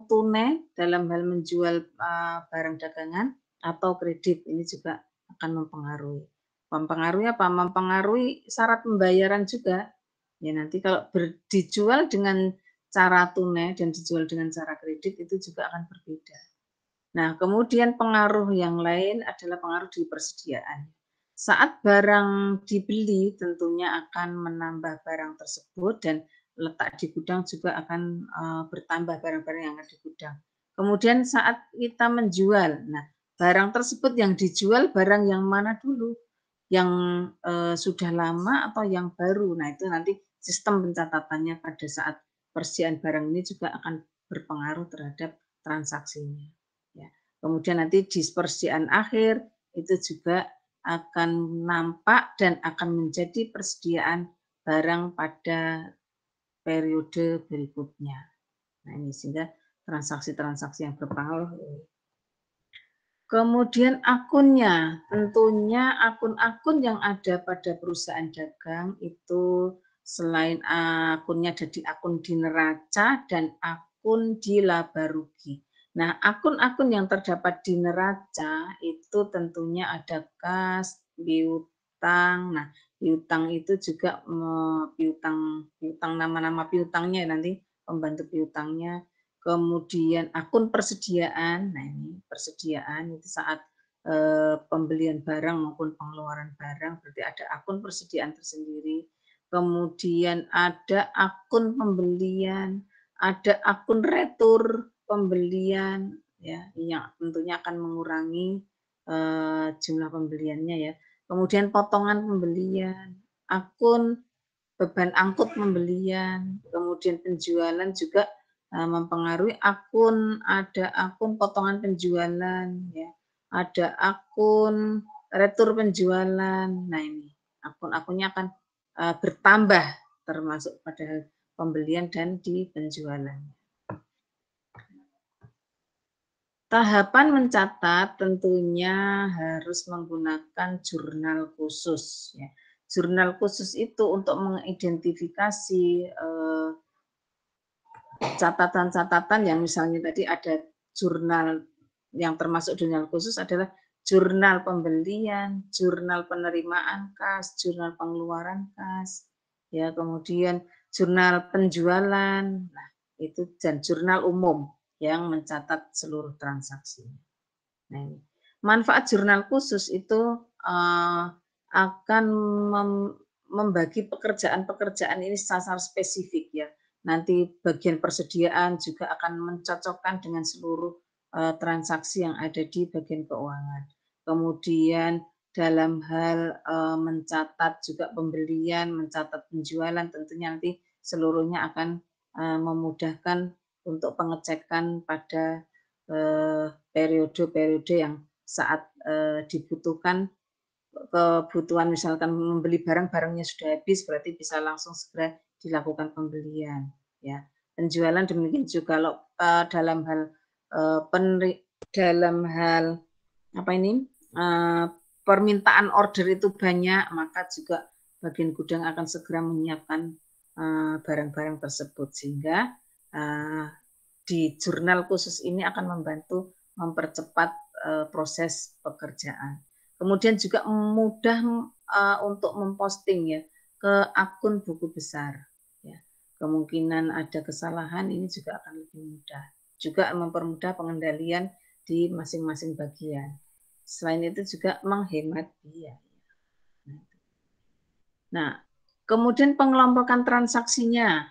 tunai dalam hal menjual barang dagangan atau kredit, ini juga akan mempengaruhi. Mempengaruhi apa? Mempengaruhi syarat pembayaran juga. Ya nanti kalau dijual dengan cara tunai dan dijual dengan cara kredit itu juga akan berbeda. Nah, kemudian pengaruh yang lain adalah pengaruh di persediaan. Saat barang dibeli tentunya akan menambah barang tersebut dan letak di gudang juga akan bertambah barang-barang yang ada di gudang. Kemudian saat kita menjual, nah barang tersebut yang dijual barang yang mana dulu? Yang sudah lama atau yang baru? Nah itu nanti sistem pencatatannya pada saat persediaan barang ini juga akan berpengaruh terhadap transaksinya. Ya. Kemudian nanti di persediaan akhir itu juga akan nampak dan akan menjadi persediaan barang pada periode berikutnya. Nah ini sehingga transaksi-transaksi yang berpengaruh. Kemudian akunnya, tentunya akun-akun yang ada pada perusahaan dagang itu selain akunnya jadi akun di neraca dan akun di laba rugi. Nah, akun-akun yang terdapat di neraca itu tentunya ada kas, piutang. Nah, piutang itu juga piutang nama-nama piutangnya nanti pembantu piutangnya. Kemudian akun persediaan, nah ini persediaan itu saat pembelian barang maupun pengeluaran barang berarti ada akun persediaan tersendiri. Kemudian ada akun pembelian, ada akun retur pembelian, ya yang tentunya akan mengurangi jumlah pembeliannya ya. Kemudian potongan pembelian, akun beban angkut pembelian, kemudian penjualan juga mempengaruhi akun, ada akun potongan penjualan, ya, ada akun retur penjualan. Nah ini akun-akunnya akan bertambah termasuk pada pembelian dan di penjualan. Tahapan mencatat tentunya harus menggunakan jurnal khusus. Ya. Jurnal khusus itu untuk mengidentifikasi catatan-catatan yang misalnya tadi ada jurnal yang termasuk jurnal khusus adalah jurnal pembelian, jurnal penerimaan kas, jurnal pengeluaran kas, ya kemudian jurnal penjualan, nah itu dan jurnal umum yang mencatat seluruh transaksi. Nah, ini. Manfaat jurnal khusus itu akan membagi pekerjaan-pekerjaan ini secara spesifik ya. Nanti bagian persediaan juga akan mencocokkan dengan seluruh transaksi yang ada di bagian keuangan. Kemudian dalam hal mencatat juga pembelian, mencatat penjualan, tentunya nanti seluruhnya akan memudahkan untuk pengecekan pada periode-periode yang saat dibutuhkan kebutuhan misalkan membeli barang-barangnya sudah habis berarti bisa langsung segera dilakukan pembelian ya. Penjualan demikian juga kalau dalam hal dalam hal apa ini permintaan order itu banyak maka juga bagian gudang akan segera menyiapkan barang-barang tersebut sehingga di jurnal khusus ini akan membantu mempercepat proses pekerjaan. Kemudian juga mudah untuk memposting ya ke akun buku besar. Ya. Kemungkinan ada kesalahan ini juga akan lebih mudah. Juga mempermudah pengendalian di masing-masing bagian. Selain itu juga menghemat biaya. Nah, kemudian pengelompokan transaksinya.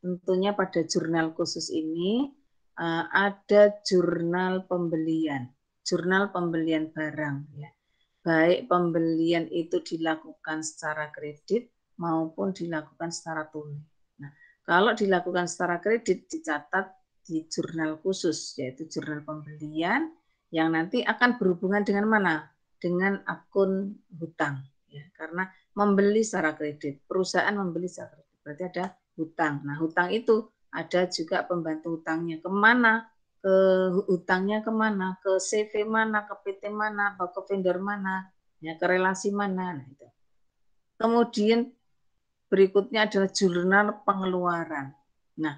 Tentunya pada jurnal khusus ini ada jurnal pembelian barang ya. Baik pembelian itu dilakukan secara kredit maupun dilakukan secara tunai. Nah, kalau dilakukan secara kredit dicatat di jurnal khusus yaitu jurnal pembelian yang nanti akan berhubungan dengan mana? Dengan akun hutang ya. Karena membeli secara kredit, perusahaan membeli secara kredit, berarti ada hutang. Nah, hutang itu ada juga pembantu hutangnya kemana? Ke hutangnya kemana, ke CV mana, ke PT mana, ke vendor mana, ya ke relasi mana. Nah, itu. Kemudian berikutnya adalah jurnal pengeluaran. Nah,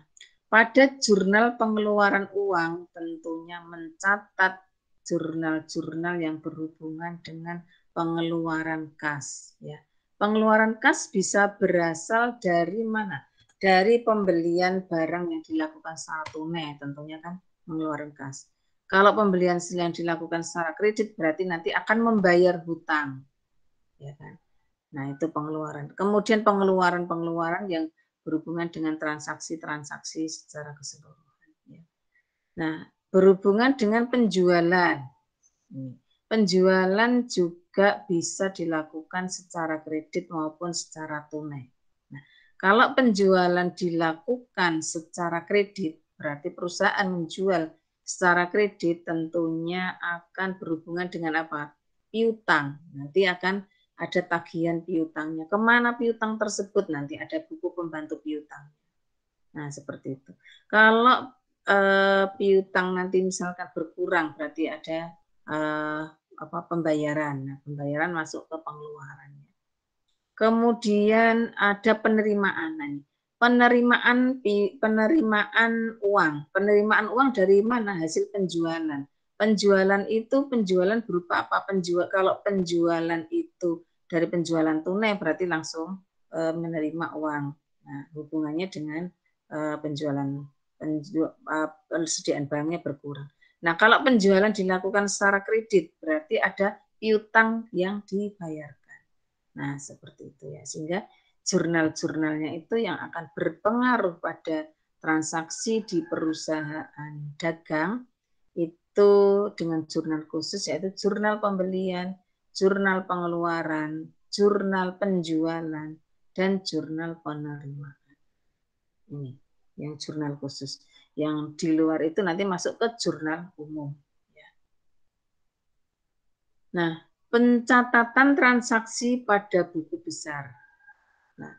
Pada jurnal pengeluaran uang tentunya mencatat jurnal-jurnal yang berhubungan dengan pengeluaran kas. Ya. Pengeluaran kas bisa berasal dari mana? Dari pembelian barang yang dilakukan secara tunai, tentunya kan pengeluaran kas. Kalau pembelian yang dilakukan secara kredit berarti nanti akan membayar hutang, ya kan? Nah, itu pengeluaran. Kemudian pengeluaran yang berhubungan dengan transaksi-transaksi secara keseluruhan. Nah, berhubungan dengan penjualan. Penjualan juga bisa dilakukan secara kredit maupun secara tunai. Nah, kalau penjualan dilakukan secara kredit, berarti perusahaan menjual secara kredit tentunya akan berhubungan dengan apa? Piutang. Nanti akan ada tagihan piutangnya. Kemana piutang tersebut? Nanti ada buku pembantu piutang. Nah, seperti itu. Kalau piutang nanti misalkan berkurang, berarti ada pembayaran. Nah, pembayaran masuk ke pengeluarannya. Kemudian ada penerimaan. Penerimaan uang. Penerimaan uang dari mana? Hasil penjualan. Penjualan itu penjualan berupa apa? Kalau penjualan itu dari penjualan tunai berarti langsung menerima uang. Nah, hubungannya dengan persediaan barangnya berkurang. Nah, kalau penjualan dilakukan secara kredit berarti ada piutang yang dibayarkan. Nah, seperti itu ya. Sehingga jurnal-jurnalnya itu yang akan berpengaruh pada transaksi di perusahaan dagang itu dengan jurnal khusus, yaitu jurnal pembelian, jurnal pengeluaran, jurnal penjualan, dan jurnal penerimaan. Ini yang jurnal khusus. Yang di luar itu nanti masuk ke jurnal umum. Nah, pencatatan transaksi pada buku besar. Nah,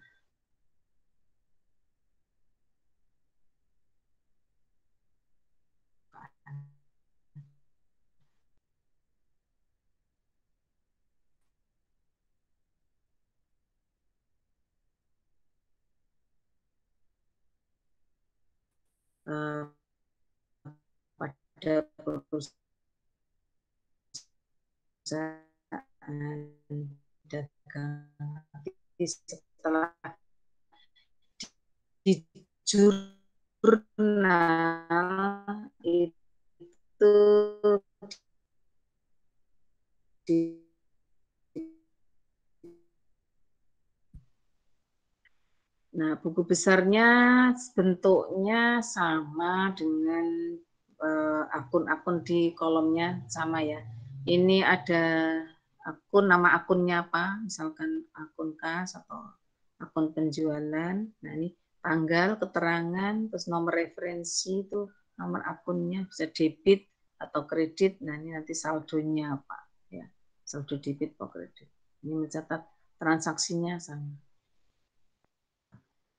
pada perusahaan dagang setelah di jurnal itu di Nah, buku besarnya bentuknya sama dengan akun-akun di kolomnya sama ya. Ini ada akun, nama akunnya apa, misalkan akun kas atau akun penjualan. Nah, ini tanggal, keterangan, terus nomor referensi itu, nomor akunnya bisa debit atau kredit. Nah, ini nanti saldonya apa ya, saldo debit atau kredit. Ini mencatat transaksinya sama.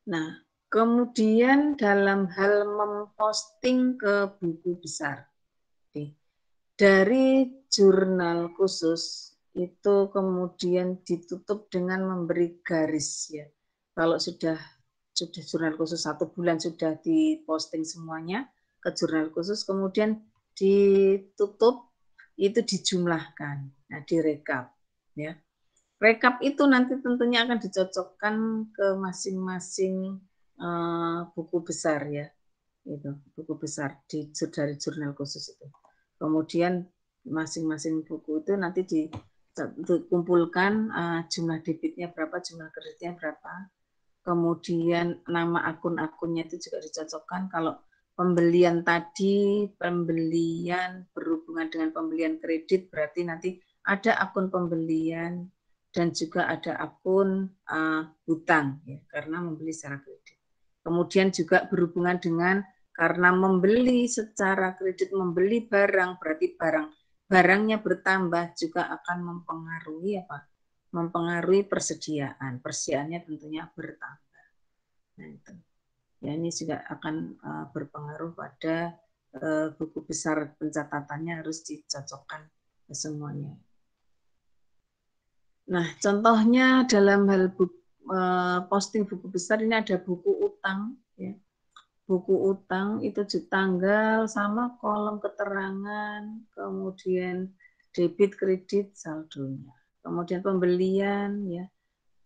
Nah, kemudian dalam hal memposting ke buku besar, dari jurnal khusus itu kemudian ditutup dengan memberi garis ya. Kalau sudah jurnal khusus 1 bulan sudah diposting semuanya ke jurnal khusus, kemudian ditutup itu dijumlahkan, nah direkap ya. Rekap itu nanti tentunya akan dicocokkan ke masing-masing buku besar ya, itu buku besar dari jurnal khusus itu. Kemudian masing-masing buku itu nanti dikumpulkan jumlah debitnya berapa, jumlah kreditnya berapa. Kemudian nama akun-akunnya itu juga dicocokkan. Kalau pembelian tadi, pembelian berhubungan dengan pembelian kredit, berarti nanti ada akun pembelian dan juga ada akun hutang ya, karena membeli secara kredit. Kemudian juga berhubungan dengan karena membeli secara kredit, membeli barang, berarti barangnya bertambah juga akan mempengaruhi apa? Mempengaruhi persediaan. Persediaannya tentunya bertambah. Nah, itu. Ya, ini juga akan berpengaruh pada buku besar, pencatatannya harus dicocokkan ke semuanya. Nah, contohnya dalam hal posting buku besar ini ada buku utang, ya. buku utang itu tanggal sama kolom keterangan, kemudian debit, kredit, saldonya. Kemudian pembelian, ya,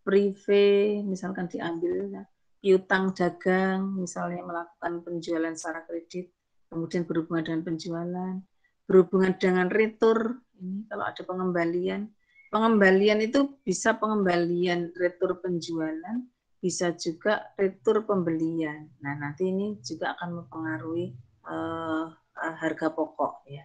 prive, misalkan diambil, ya, piutang dagang, misalnya melakukan penjualan secara kredit, kemudian berhubungan dengan penjualan, berhubungan dengan retur, ini kalau ada pengembalian. Pengembalian itu bisa pengembalian retur penjualan, bisa juga retur pembelian. Nah, nanti ini juga akan mempengaruhi harga pokok, ya,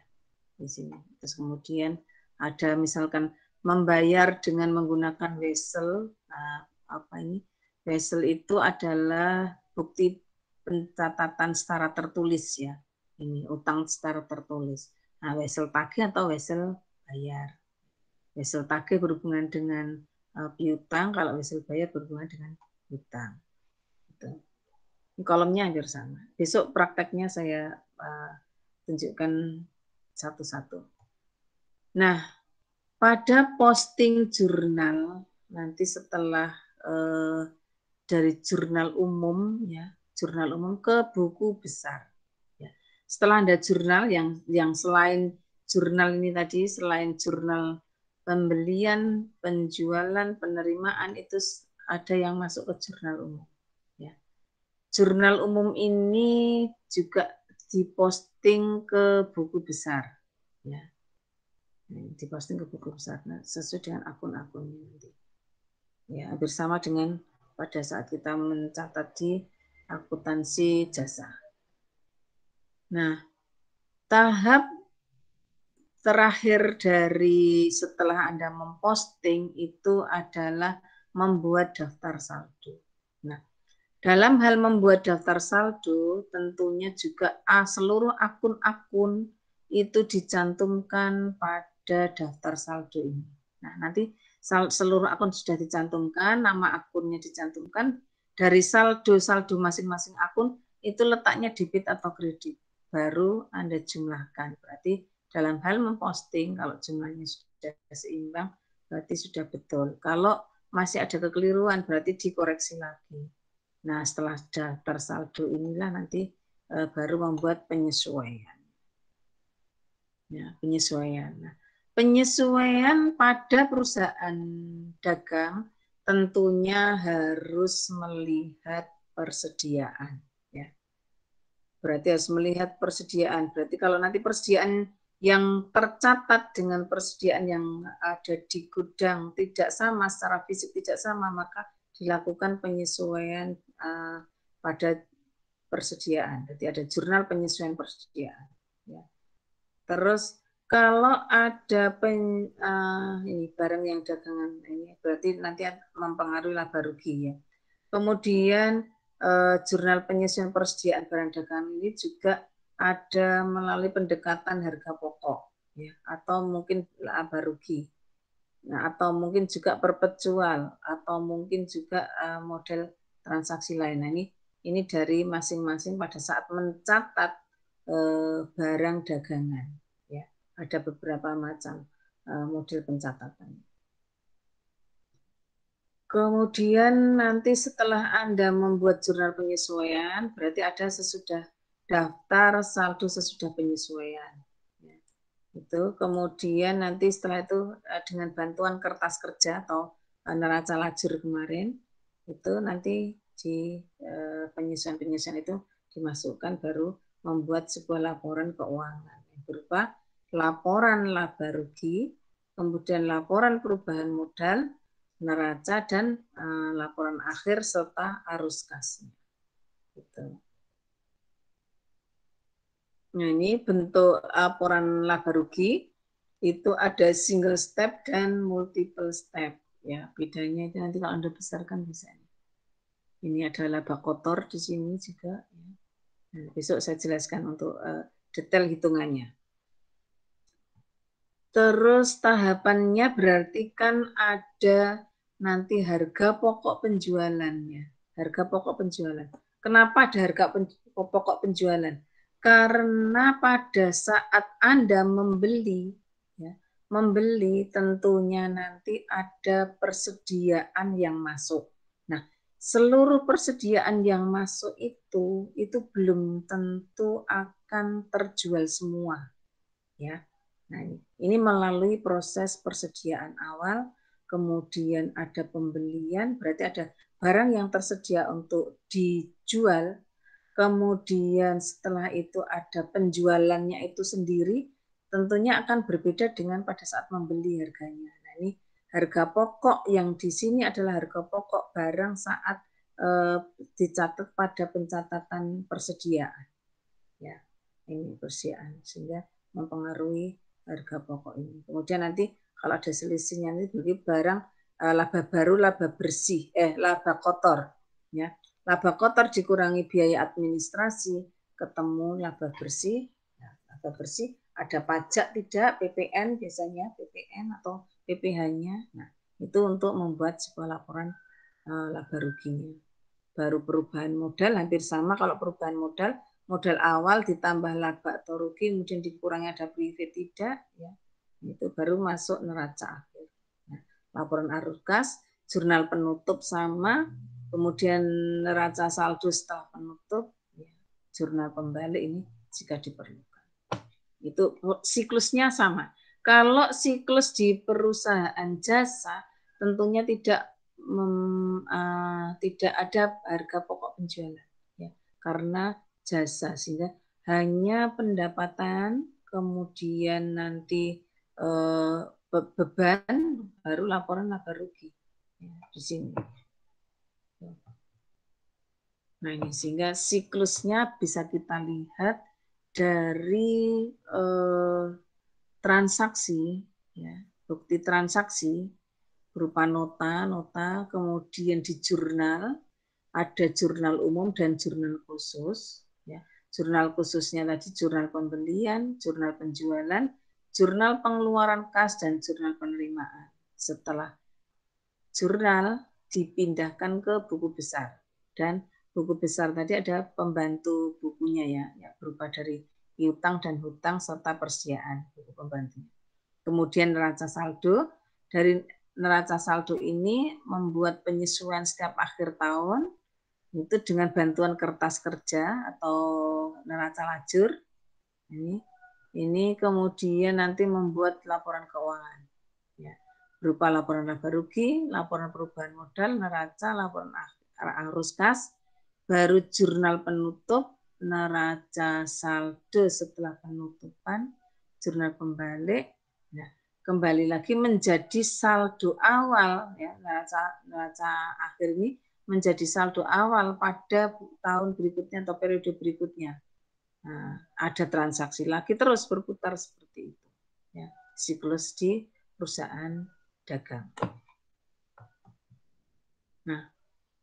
di sini. Terus kemudian ada misalkan membayar dengan menggunakan wesel. Nah, apa ini? Wesel itu adalah bukti pencatatan secara tertulis, ya. Ini utang secara tertulis. Nah, wesel tagih atau wesel bayar. Wesel tagih berhubungan dengan piutang, kalau wesel bayar berhubungan dengan hutang. Gitu. Kolomnya hampir sama. Besok prakteknya saya tunjukkan satu-satu. Nah, pada posting jurnal nanti setelah dari jurnal umum, ya, jurnal umum ke buku besar. Ya. Setelah ada jurnal yang selain jurnal ini tadi, selain jurnal pembelian, penjualan, penerimaan, itu ada yang masuk ke jurnal umum. Ya. Jurnal umum ini juga diposting ke buku besar, ya, diposting ke buku besar, nah, sesuai dengan akun-akunnya nanti, ya, hampir sama dengan pada saat kita mencatat di akuntansi jasa. Nah, tahap terakhir dari setelah Anda memposting itu adalah membuat daftar saldo. Nah, dalam hal membuat daftar saldo, tentunya juga seluruh akun-akun itu dicantumkan pada daftar saldo ini. Nah, nanti seluruh akun sudah dicantumkan, nama akunnya dicantumkan, dari saldo-saldo masing-masing akun itu letaknya debit atau kredit. Baru Anda jumlahkan. Berarti dalam hal memposting, kalau jumlahnya sudah seimbang, berarti sudah betul. Kalau masih ada kekeliruan, berarti dikoreksi lagi. Nah, setelah daftar saldo inilah nanti baru membuat penyesuaian. Ya, penyesuaian. Nah, penyesuaian pada perusahaan dagang tentunya harus melihat persediaan. Ya. Berarti harus melihat persediaan. Berarti kalau nanti persediaan yang tercatat dengan persediaan yang ada di gudang tidak sama, secara fisik tidak sama, maka dilakukan penyesuaian pada persediaan. Jadi ada jurnal penyesuaian persediaan. Ya. Terus kalau ada ini barang yang dagangan ini berarti nanti mempengaruhi laba rugi, ya. Kemudian jurnal penyesuaian persediaan barang dagangan ini juga ada melalui pendekatan harga pokok, ya, atau mungkin laba rugi. Nah, atau mungkin juga perpetual, atau mungkin juga model transaksi lain. Nah, ini dari masing-masing pada saat mencatat barang dagangan, ya. Ada beberapa macam model pencatatan. Kemudian nanti setelah Anda membuat jurnal penyesuaian, berarti ada sesudah daftar saldo sesudah penyesuaian. Ya. Itu kemudian nanti setelah itu dengan bantuan kertas kerja atau neraca lajur kemarin, itu nanti di penyesuaian-penyesuaian itu dimasukkan baru membuat sebuah laporan keuangan berupa laporan laba rugi, kemudian laporan perubahan modal, neraca, dan laporan akhir serta arus kas. Gitu. Nah, ini bentuk laporan laba rugi itu ada single step dan multiple step. Ya, bedanya itu nanti kalau Anda besarkan bisa. Ini ada laba kotor di sini juga. Nah, besok saya jelaskan untuk detail hitungannya. Terus tahapannya berarti kan ada nanti harga pokok penjualannya. Harga pokok penjualan. Kenapa ada harga pokok penjualan? Karena pada saat Anda membeli, ya, membeli tentunya nanti ada persediaan yang masuk. Nah, seluruh persediaan yang masuk itu belum tentu akan terjual semua, ya. Nah, ini melalui proses persediaan awal, kemudian ada pembelian, berarti ada barang yang tersedia untuk dijual, kemudian setelah itu ada penjualannya itu sendiri, tentunya akan berbeda dengan pada saat membeli harganya. Nah, ini harga pokok yang di sini adalah harga pokok barang saat dicatat pada pencatatan persediaan. Ya, ini persediaan sehingga mempengaruhi harga pokok ini. Kemudian nanti kalau ada selisihnya nanti bagi barang laba baru, laba bersih, laba kotor, ya. Laba kotor dikurangi biaya administrasi, ketemu laba bersih. Ya, laba bersih ada pajak tidak, PPN biasanya, PPN atau PPh-nya. Nah, itu untuk membuat sebuah laporan laba ruginya. Baru perubahan modal hampir sama, kalau perubahan modal awal ditambah laba atau rugi, kemudian dikurangi ada privilege tidak, ya, itu baru masuk neraca akhir. Nah, laporan arus kas, jurnal penutup sama, kemudian neraca saldo setelah penutup, ya, jurnal pembalik ini jika diperlukan. Itu siklusnya sama. Kalau siklus di perusahaan jasa tentunya tidak ada harga pokok penjualan, ya, karena jasa, sehingga hanya pendapatan, kemudian nanti beban, baru laporan laba rugi, ya, di sini. Nah, ini sehingga siklusnya bisa kita lihat dari transaksi, ya, bukti transaksi berupa nota, kemudian di jurnal, ada jurnal umum dan jurnal khusus. Ya. Jurnal khususnya tadi jurnal pembelian, jurnal penjualan, jurnal pengeluaran kas, dan jurnal penerimaan. Setelah jurnal dipindahkan ke buku besar. Dan buku besar tadi ada pembantu bukunya, ya berupa dari piutang dan hutang serta persediaan buku pembantunya. Kemudian neraca saldo, dari neraca saldo ini membuat penyesuaian setiap akhir tahun itu dengan bantuan kertas kerja atau neraca lajur. Ini kemudian nanti membuat laporan keuangan, ya, berupa laporan laba rugi, laporan perubahan modal, neraca, laporan arus kas, baru jurnal penutup, neraca saldo setelah penutupan, jurnal pembalik. Nah, kembali lagi menjadi saldo awal, ya, neraca akhir ini menjadi saldo awal pada tahun berikutnya atau periode berikutnya. Nah, ada transaksi lagi terus berputar seperti itu, ya, siklus di perusahaan dagang. Nah,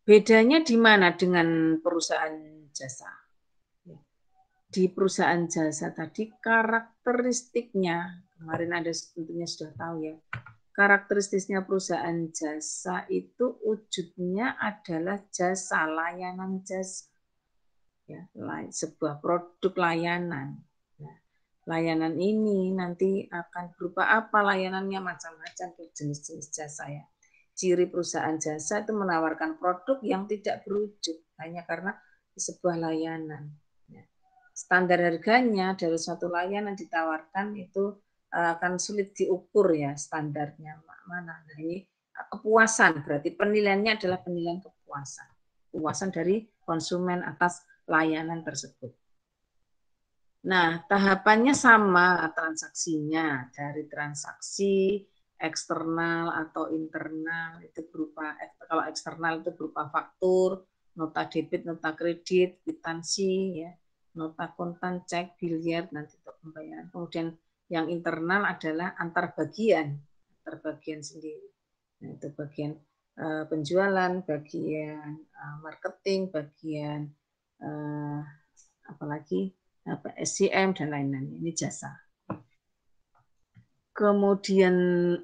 bedanya di mana dengan perusahaan jasa? Di perusahaan jasa tadi karakteristiknya, kemarin Anda tentunya sudah tahu, ya, karakteristiknya perusahaan jasa itu wujudnya adalah jasa, layanan jasa, ya, sebuah produk layanan. Nah, layanan ini nanti akan berupa apa layanannya, macam-macam jenis-jenis jasa, ya. Ciri perusahaan jasa itu menawarkan produk yang tidak berwujud hanya karena sebuah layanan. Standar harganya dari suatu layanan ditawarkan itu akan sulit diukur, ya, standarnya mana. Nah, ini kepuasan, berarti penilaiannya adalah penilaian kepuasan. Kepuasan dari konsumen atas layanan tersebut. Nah, tahapannya sama transaksinya, dari transaksi eksternal atau internal itu berupa, kalau eksternal itu berupa faktur, nota debit, nota kredit, kwitansi, ya, nota kontan, cek, biliar nanti untuk pembayaran. Kemudian yang internal adalah antar bagian sendiri. Nah, itu bagian penjualan, bagian marketing, bagian apalagi SCM dan lain-lain. Ini jasa. Kemudian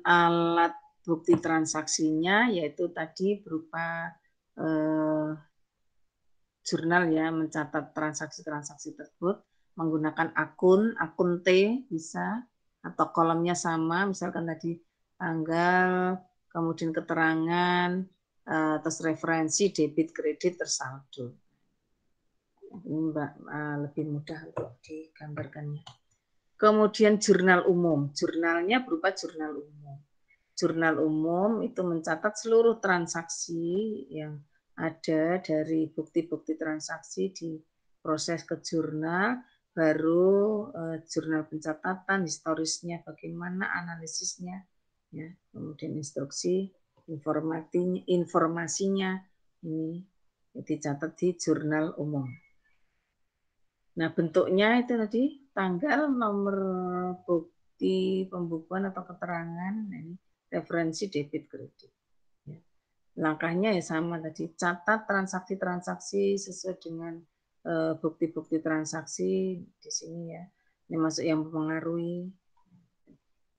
alat bukti transaksinya yaitu tadi berupa jurnal, ya, mencatat transaksi-transaksi tersebut menggunakan akun T bisa, atau kolomnya sama, misalkan tadi tanggal, kemudian keterangan, terus referensi debit kredit tersaldo. Ini Mbak lebih mudah untuk digambarkannya. Kemudian jurnal umum. Jurnalnya berupa jurnal umum. Jurnal umum itu mencatat seluruh transaksi yang ada dari bukti-bukti transaksi di proses ke jurnal, baru jurnal pencatatan, historisnya bagaimana, analisisnya, ya, kemudian instruksi, informasinya ini dicatat di jurnal umum. Nah, bentuknya itu tadi tanggal, nomor bukti pembukuan atau keterangan, nah ini referensi debit kredit. Ya. Langkahnya ya sama tadi, catat transaksi-transaksi sesuai dengan bukti-bukti transaksi di sini ya. Ini masuk yang mempengaruhi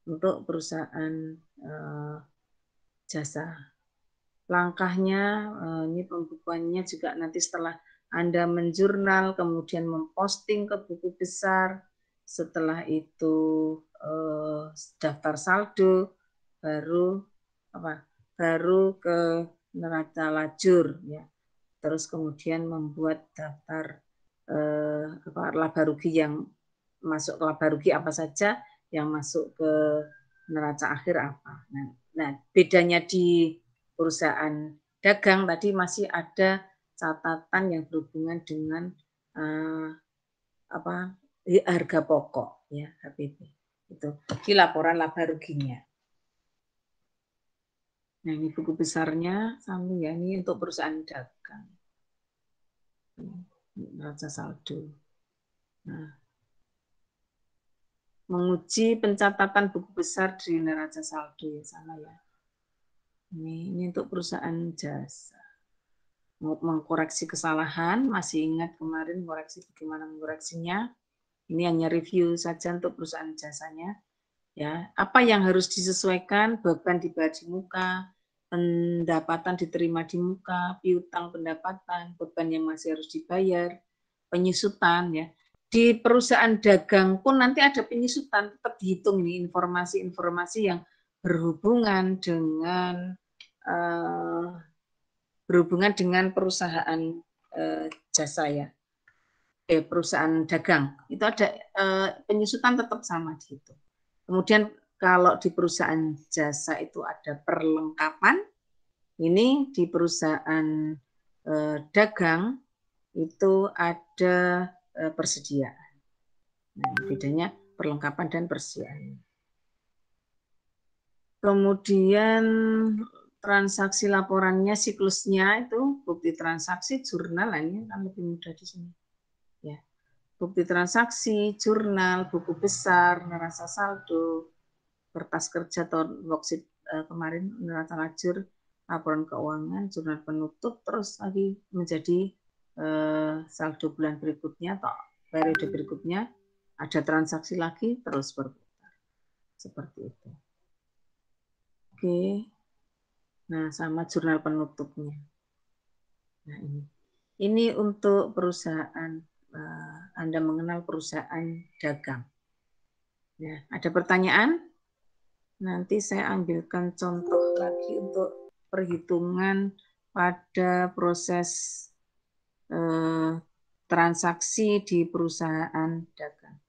untuk perusahaan jasa. Langkahnya ini pembukuannya juga nanti setelah Anda menjurnal, kemudian memposting ke buku besar, setelah itu daftar saldo, baru ke neraca lajur, ya. Terus kemudian membuat daftar laba rugi yang masuk ke laba rugi apa saja, yang masuk ke neraca akhir apa. Nah, bedanya di perusahaan dagang tadi masih ada catatan yang berhubungan dengan harga pokok, ya, HPP itu di laporan laba ruginya. Nah, ini buku besarnya sambung ya, ini untuk perusahaan dagang. Neraca saldo. Nah, menguji pencatatan buku besar di neraca saldo ya sama ya. Ini untuk perusahaan jasa. Mengkoreksi kesalahan, masih ingat kemarin koreksi bagaimana mengoreksinya. Ini hanya review saja untuk perusahaan jasanya. Ya, apa yang harus disesuaikan, beban dibayar di muka, pendapatan diterima di muka, piutang pendapatan, beban yang masih harus dibayar, penyusutan ya. Di perusahaan dagang pun nanti ada penyusutan, tetap dihitung ini informasi-informasi yang berhubungan dengan perusahaan jasa ya. Perusahaan dagang. Itu ada penyusutan tetap sama gitu. Kemudian kalau di perusahaan jasa itu ada perlengkapan. Ini di perusahaan dagang itu ada persediaan. Nah, bedanya perlengkapan dan persediaan. Kemudian transaksi laporannya, siklusnya itu bukti transaksi, jurnal, ini kan lebih mudah di sini. Ya, bukti transaksi, jurnal, buku besar, neraca saldo, kertas kerja atau worksheet kemarin, neraca lajur, laporan keuangan, jurnal penutup, terus lagi menjadi saldo bulan berikutnya atau periode berikutnya, ada transaksi lagi, terus berputar. Seperti itu. Oke. Nah, sama jurnal penutupnya. Nah, ini untuk perusahaan, Anda mengenal perusahaan dagang. Ya, ada pertanyaan? Nanti saya ambilkan contoh lagi untuk perhitungan pada proses transaksi di perusahaan dagang.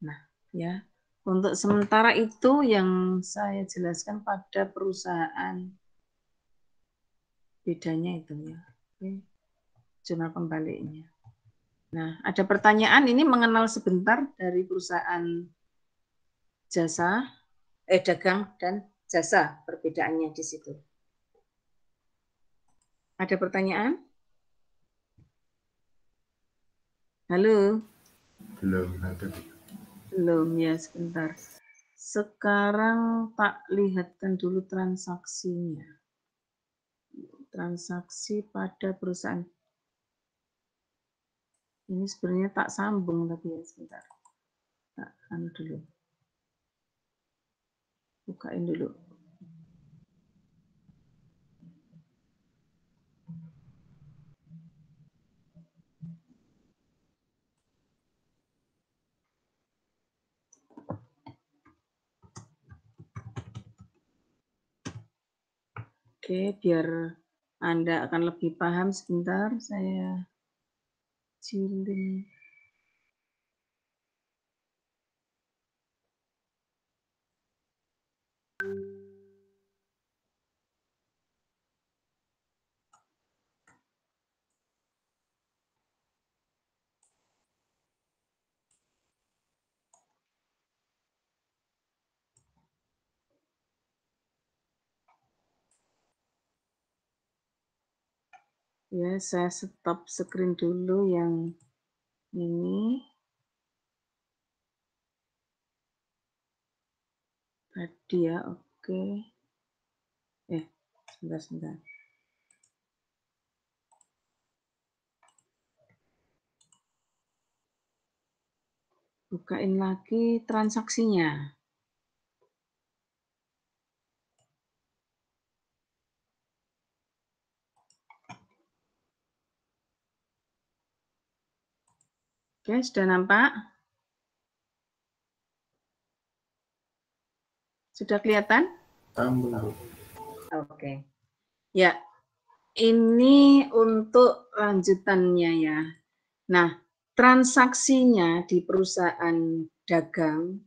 Nah, ya, untuk sementara itu yang saya jelaskan pada perusahaan, bedanya itu ya. Oke. Jurnal pembaliknya. Nah, ada pertanyaan ini mengenal sebentar dari perusahaan jasa, dagang dan jasa, perbedaannya di situ. Ada pertanyaan? Halo? Belum, ada. Belum ya, sebentar. Sekarang tak lihatkan dulu transaksinya. Transaksi pada perusahaan. Ini sebenarnya tak sambung tapi ya sebentar. Tak dulu. Bukain dulu. Oke. Oke, biar Anda akan lebih paham sebentar saya jilin. Ya, saya stop screen dulu yang ini. Tadi ya, oke. Sebentar. Bukain lagi transaksinya. Oke, sudah nampak? Sudah kelihatan? Belum. Oke. Ya, ini untuk lanjutannya ya. Nah, transaksinya di perusahaan dagang,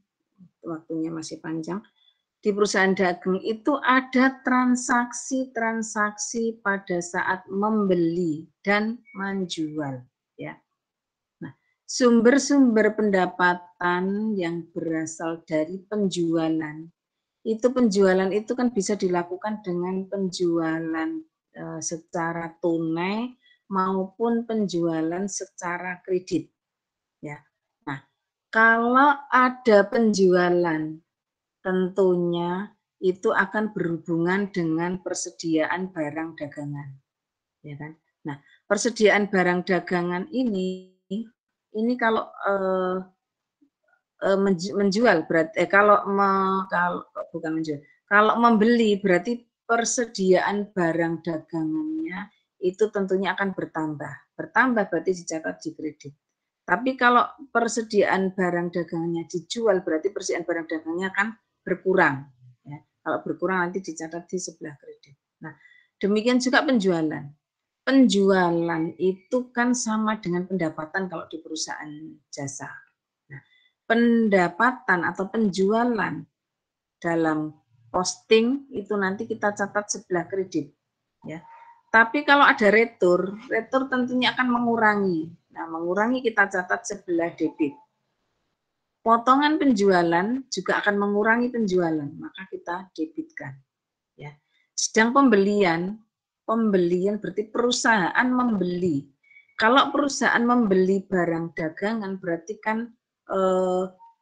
waktunya masih panjang, di perusahaan dagang itu ada transaksi-transaksi pada saat membeli dan menjual. Ya. Nah, sumber-sumber pendapatan yang berasal dari penjualan itu kan bisa dilakukan dengan penjualan secara tunai maupun penjualan secara kredit ya. Nah, kalau ada penjualan tentunya itu akan berhubungan dengan persediaan barang dagangan ya kan. Nah, persediaan barang dagangan ini kalau menjual berarti kalau bukan menjual, kalau membeli berarti persediaan barang dagangannya itu tentunya akan bertambah. Bertambah berarti dicatat di kredit. Tapi kalau persediaan barang dagangannya dijual berarti persediaan barang dagangannya akan berkurang. Ya. Kalau berkurang nanti dicatat di sebelah kredit. Nah, demikian juga penjualan. Penjualan itu kan sama dengan pendapatan kalau di perusahaan jasa. Nah, pendapatan atau penjualan dalam posting itu nanti kita catat sebelah kredit ya. Tapi kalau ada retur tentunya akan mengurangi. Nah, mengurangi kita catat sebelah debit. Potongan penjualan juga akan mengurangi penjualan, maka kita debitkan ya. Sedang pembelian berarti perusahaan membeli. Kalau perusahaan membeli barang dagangan berarti kan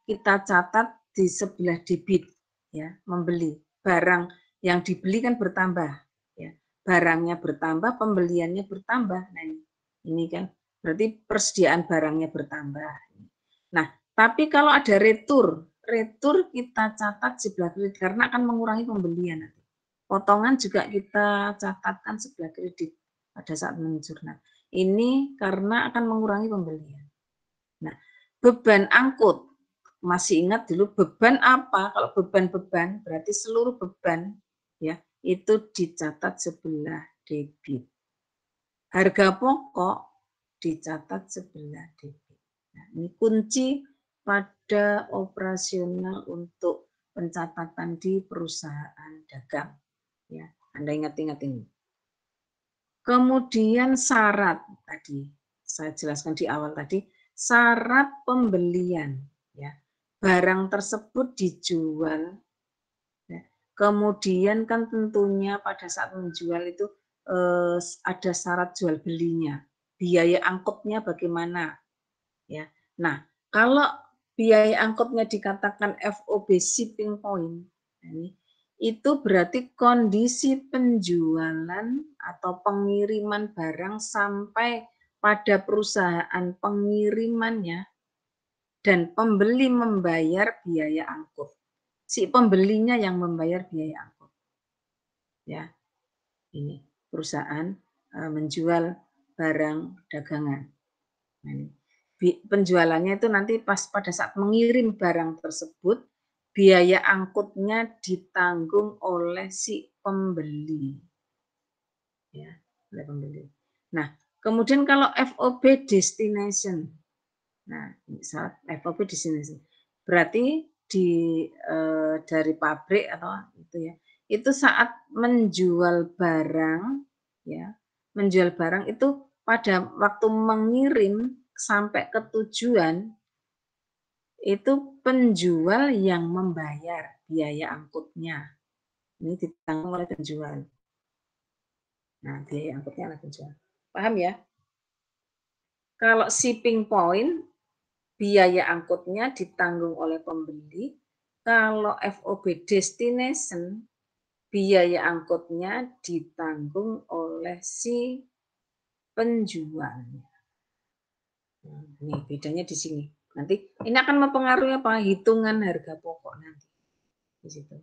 kita catat di sebelah debit ya, membeli. Barang yang dibeli kan bertambah ya. Barangnya bertambah, pembeliannya bertambah. Nah, ini kan berarti persediaan barangnya bertambah. Nah, tapi kalau ada retur kita catat sebelah kredit karena akan mengurangi pembelian. Potongan juga kita catatkan sebelah kredit pada saat menjurnal. Ini karena akan mengurangi pembelian. Nah, beban angkut. Masih ingat dulu beban apa? Kalau beban-beban berarti seluruh beban ya, itu dicatat sebelah debit. Harga pokok dicatat sebelah debit. Nah, ini kunci pada operasional untuk pencatatan di perusahaan dagang. Ya, Anda ingat-ingat ini. Kemudian syarat tadi, saya jelaskan di awal tadi, syarat pembelian. Ya, barang tersebut dijual. Ya. Kemudian kan tentunya pada saat menjual itu ada syarat jual belinya. Biaya angkutnya bagaimana? Ya. Nah, kalau biaya angkutnya dikatakan FOB shipping point, ini itu berarti kondisi penjualan atau pengiriman barang sampai pada perusahaan pengirimannya dan pembeli membayar biaya angkut. Si pembelinya yang membayar biaya angkut. Ya, ini perusahaan menjual barang dagangan. Nah, ini penjualannya itu nanti pas pada saat mengirim barang tersebut, biaya angkutnya ditanggung oleh si pembeli. ya, oleh pembeli. Nah, kemudian kalau FOB destination. Nah, misal FOB destination. Berarti dari pabrik atau itu ya. Itu saat menjual barang ya, menjual barang itu pada waktu mengirim sampai ke tujuan itu penjual yang membayar biaya angkutnya. Ini ditanggung oleh penjual. Nah, biaya angkutnya oleh penjual. Paham ya? Kalau shipping point, biaya angkutnya ditanggung oleh pembeli. Kalau FOB destination, biaya angkutnya ditanggung oleh si penjual. Nah, ini bedanya di sini. Nanti ini akan mempengaruhi apa? Hitungan harga pokok nanti di situ.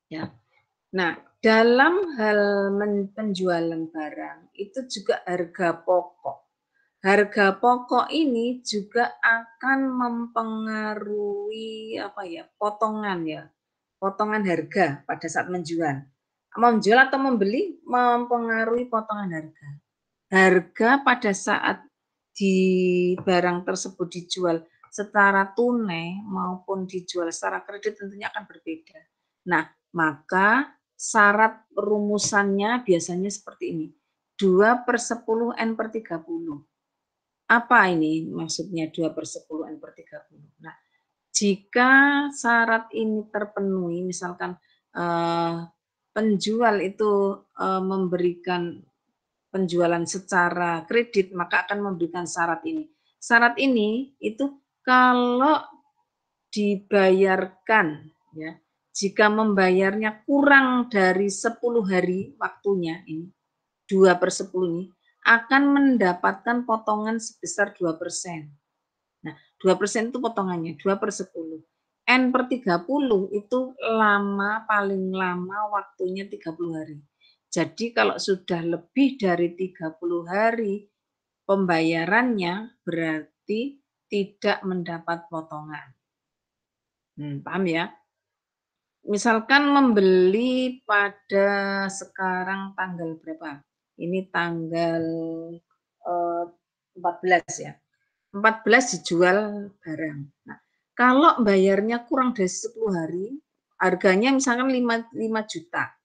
Ya. Nah, dalam hal penjualan barang itu juga harga pokok. Harga pokok ini juga akan mempengaruhi apa ya? Potongan ya. Potongan harga pada saat menjual. Menjual atau membeli mempengaruhi potongan harga. Harga pada saat di barang tersebut dijual secara tunai maupun dijual secara kredit tentunya akan berbeda. Nah, maka syarat rumusannya biasanya seperti ini. 2/10 N/30. Apa ini maksudnya 2/10 N/30? Nah, jika syarat ini terpenuhi, misalkan penjual itu memberikan penjualan secara kredit, maka akan memberikan syarat ini. Syarat ini itu kalau dibayarkan ya, jika membayarnya kurang dari 10 hari waktunya ini, 2/10 ini akan mendapatkan potongan sebesar 2%. Nah, 2% itu potongannya 2/10. N/30 itu paling lama waktunya 30 hari. Jadi kalau sudah lebih dari 30 hari pembayarannya berarti tidak mendapat potongan. Paham ya? Misalkan membeli pada sekarang tanggal berapa? Ini tanggal 14 ya. 14 dijual barang. Nah, kalau bayarnya kurang dari 10 hari, harganya misalkan 5 juta.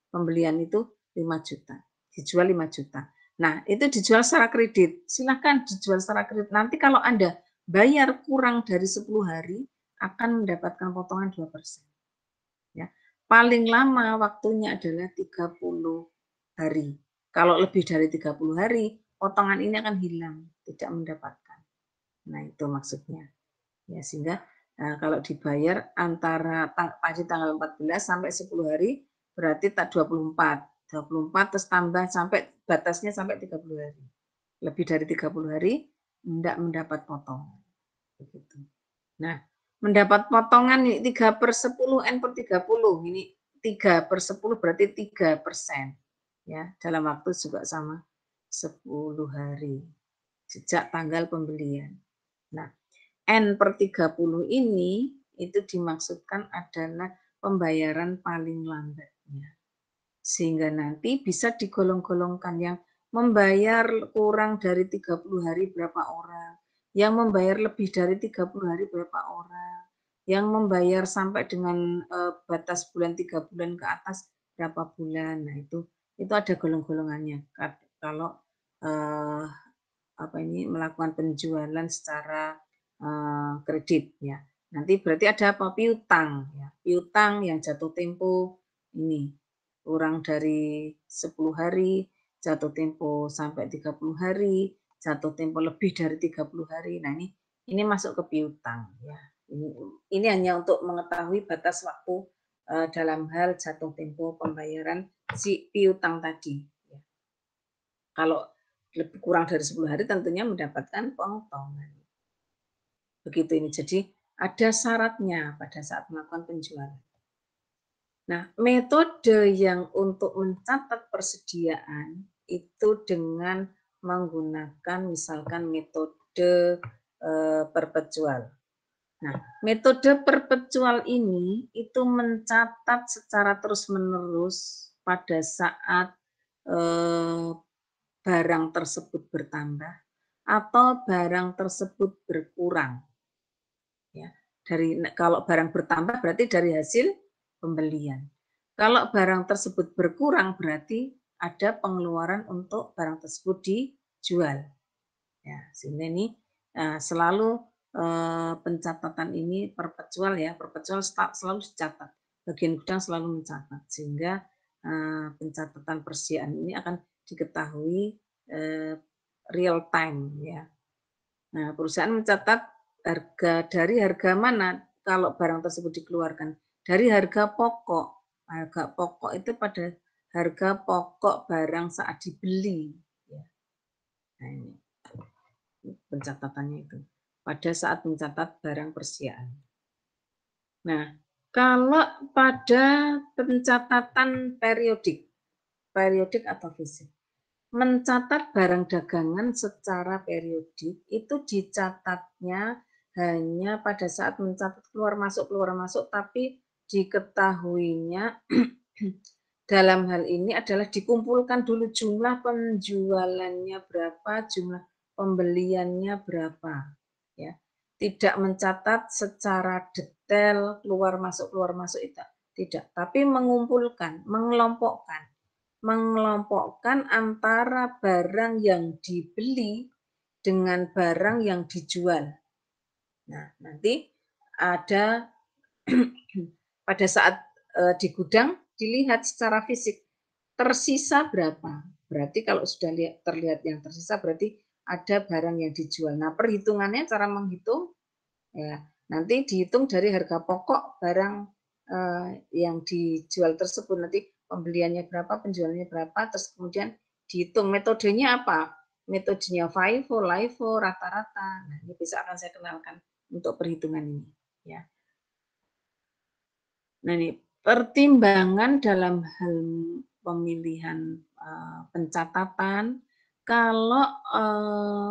Pembelian itu 5 juta. Dijual 5 juta. Nah, itu dijual secara kredit. Silakan dijual secara kredit. Nanti kalau Anda bayar kurang dari 10 hari, akan mendapatkan potongan 2%. Ya. Paling lama waktunya adalah 30 hari. Kalau lebih dari 30 hari, potongan ini akan hilang, tidak mendapatkan. Nah, itu maksudnya. Ya, sehingga kalau dibayar antara tanggal 14 sampai 10 hari, berarti 24. 24 terus tambah sampai batasnya sampai 30 hari. Lebih dari 30 hari, tidak mendapat potongan. Begitu. Nah, mendapat potongan 3/10 N/30. Ini 3/10 berarti 3%. Ya, dalam waktu juga sama 10 hari sejak tanggal pembelian. Nah, N/30 ini itu dimaksudkan adalah pembayaran paling lambatnya. Sehingga nanti bisa digolong-golongkan yang membayar kurang dari 30 hari berapa orang, yang membayar lebih dari 30 hari berapa orang, yang membayar sampai dengan batas bulan 3 bulan ke atas berapa bulan. Nah, itu ada golong-golongannya. Kalau melakukan penjualan secara kredit ya. Nanti berarti ada apa? Piutang ya. Piutang yang jatuh tempo ini kurang dari 10 hari, jatuh tempo sampai 30 hari, jatuh tempo lebih dari 30 hari. Nah, ini masuk ke piutang ya. Ini hanya untuk mengetahui batas waktu dalam hal jatuh tempo pembayaran si piutang tadi. Ya. Kalau lebih kurang dari 10 hari tentunya mendapatkan potongan. Begitu ini. Jadi ada syaratnya pada saat melakukan penjualan. Nah, metode yang untuk mencatat persediaan itu dengan menggunakan misalkan metode perpetual. Nah, metode perpetual ini itu mencatat secara terus-menerus pada saat barang tersebut bertambah atau barang tersebut berkurang. Ya, kalau barang bertambah berarti dari hasil pembelian. Kalau barang tersebut berkurang berarti ada pengeluaran untuk barang tersebut dijual. Ya, sehingga ini selalu pencatatan ini perpetual ya, perpetual selalu dicatat. Bagian gudang selalu mencatat sehingga pencatatan persediaan ini akan diketahui real time ya. Nah, perusahaan mencatat dari harga mana kalau barang tersebut dikeluarkan? Dari harga pokok. Harga pokok itu pada harga pokok barang saat dibeli. Ya. Nah, ini pencatatannya itu. Pada saat mencatat barang persediaan. Nah, kalau pada pencatatan periodik atau fisik, mencatat barang dagangan secara periodik itu dicatatnya hanya pada saat mencatat keluar masuk, tapi diketahuinya dalam hal ini adalah dikumpulkan dulu jumlah penjualannya berapa, jumlah pembeliannya berapa, ya. Tidak mencatat secara detail keluar masuk itu tidak, tapi mengumpulkan, mengelompokkan antara barang yang dibeli dengan barang yang dijual. Nah, nanti ada pada saat di gudang dilihat secara fisik tersisa berapa. Berarti kalau sudah terlihat yang tersisa berarti ada barang yang dijual. Nah, perhitungannya cara menghitung ya nanti dihitung dari harga pokok barang yang dijual tersebut, nanti pembeliannya berapa, penjualannya berapa, terus kemudian dihitung. Metodenya apa? Metodenya FIFO, LIFO, rata-rata. Nah, ini bisa akan saya kenalkan untuk perhitungan ini. Ya. Nah, ini pertimbangan dalam hal pemilihan pencatatan. Kalau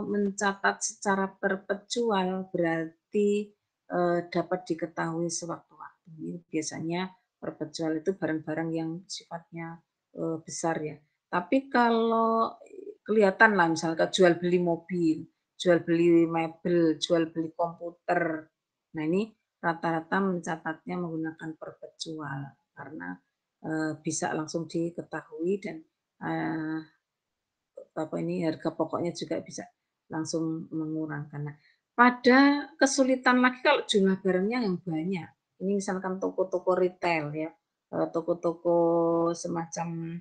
mencatat secara perpetual berarti dapat diketahui sewaktu-waktu. Biasanya perpetual itu barang-barang yang sifatnya besar ya. Tapi kalau kelihatan lah misalnya jual beli mobil, jual beli mebel, jual beli komputer. Nah, ini rata-rata mencatatnya menggunakan perpetual karena bisa langsung diketahui dan harga pokoknya juga bisa langsung mengurangkan. Nah, pada kesulitan lagi kalau jumlah barangnya yang banyak. Ini misalkan toko-toko retail ya, toko-toko semacam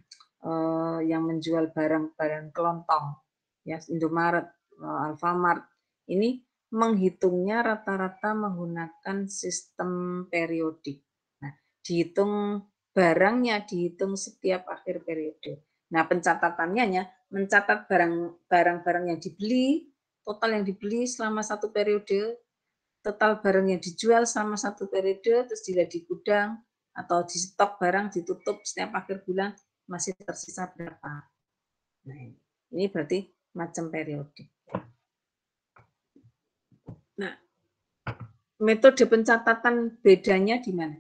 yang menjual barang-barang kelontong, ya Indomaret, Alfamart. Ini menghitungnya rata-rata menggunakan sistem periodik. Nah, dihitung barangnya dihitung setiap akhir periode. Nah, pencatatannya mencatat barang-barang yang dibeli, total yang dibeli selama satu periode, total barang yang dijual selama satu periode, terus dilihat di gudang atau di stok barang ditutup setiap akhir bulan masih tersisa berapa. Nah, ini berarti macam periodik. Nah, metode pencatatan bedanya di mana?